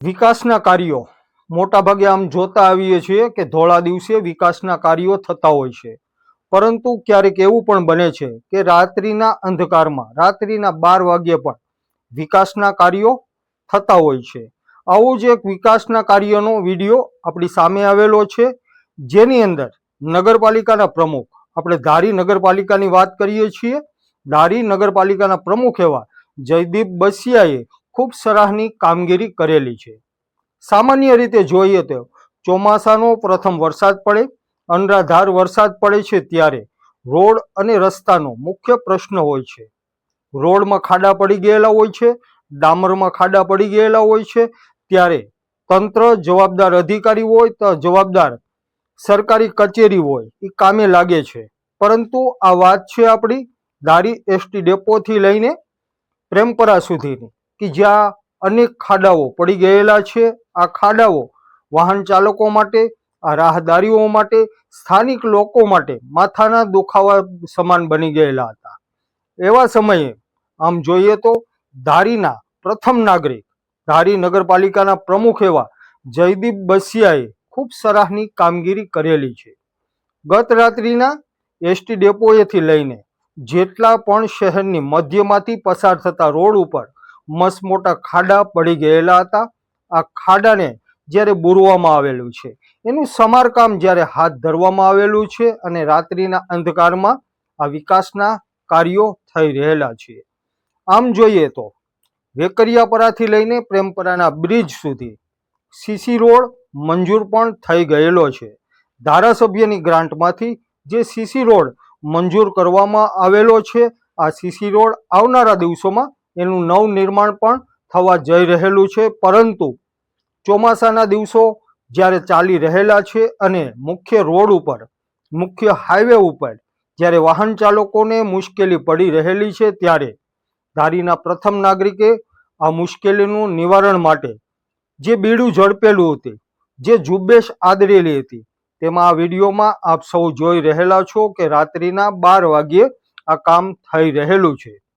વિકાસના કાર્યો મોટાભાગે આમ જોતા આવીએ છીએ કે ધોળા દિવસે વિકાસના કાર્યો થતા હોય છે, પરંતુ ક્યારેક એવું પણ બને છે કે રાત્રિના અંધકારમાં રાત્રિના 12 વાગ્યે પણ વિકાસના કાર્યો થતા હોય છે. આવું જ એક વિકાસના કાર્યનો વિડીયો આપણી સામે આવેલો છે, જેની અંદર નગરપાલિકાના પ્રમુખ, આપણે ધારી નગરપાલિકાની વાત કરીએ છીએ, ધારી નગરપાલિકાના પ્રમુખ એવા જયદીપ બસિયાએ ખૂબ સરાહનીય કામગીરી કરેલી છે. સામાન્ય રીતે જોઈએ તો ચોમાસાનો પ્રથમ વરસાદ પડે, અનરાધાર વરસાદ પડે છે ત્યારે રોડ અને રસ્તાનો મુખ્ય પ્રશ્ન હોય છે. રોડમાં ખાડા પડી ગયેલા હોય છે, ડામરમાં ખાડા પડી ગયેલા હોય છે, ત્યારે તંત્ર, જવાબદાર અધિકારી હોય તો જવાબદાર સરકારી કચેરી હોય એ કામે લાગે છે. પરંતુ આ વાત છે આપણી ધારી એસટી ડેપોથી લઈને પ્રેમપરા સુધીની, કે જ્યાં અનેક ખાડાઓ પડી ગયેલા છે. આ ખાડાઓ વાહન ચાલકો માટે, આ રાહદારીઓ માટે, સ્થાનિક લોકો માટે માથાના દુખાવા સમાન બની ગયેલા હતા. એવા સમયે આમ જોઈએ તો ધારીના પ્રથમ નાગરિક, ધારી નગરપાલિકાના પ્રમુખ એવા જયદીપ બસિયાએ ખૂબ સરાહનીય કામગીરી કરેલી છે. ગત રાત્રિના એસટી ડેપોએથી લઈને જેટલા પણ શહેરની મધ્યમાંથી પસાર થતા રોડ ઉપર મસ્ત મોટા ખાડા પડી ગયેલા હતા. આ ખાડાને જ્યારે બુરવામાં આવેલું છે, એનું સમારકામ જ્યારે હાથ ધરવામાં આવેલું છે અને રાત્રિના અંધકારમાં આ વિકાસના કાર્યો થઈ રહેલા છે. આમ જોઈએ તો વેકરિયાપરાથી લઈને પ્રેમપરાના બ્રિજ સુધી સીસી રોડ મંજૂર પણ થઈ ગયેલો છે. ધારાસભ્યની ગ્રાન્ટમાંથી જે સીસી રોડ મંજૂર કરવામાં આવેલો છે, આ સીસી રોડ આવનારા દિવસોમાં એનું નવનિર્માણ પણ થવા જઈ રહેલું છે. પરંતુ ચોમાસાના દિવસો જ્યારે ચાલી રહેલા છે અને મુખ્ય રોડ ઉપર, મુખ્ય હાઈવે ઉપર જ્યારે વાહન ચાલકોને મુશ્કેલી પડી રહેલી છે, ત્યારે ધારીના પ્રથમ નાગરિકે આ મુશ્કેલીનું નિવારણ માટે જે બીડું ઝડપેલું હતું, જે ઝુંબેશ આદરેલી હતી, તેમાં આ વિડીયોમાં આપ સૌ જોઈ રહેલા છો કે રાત્રિના 12 વાગ્યે આ કામ થઈ રહેલું છે.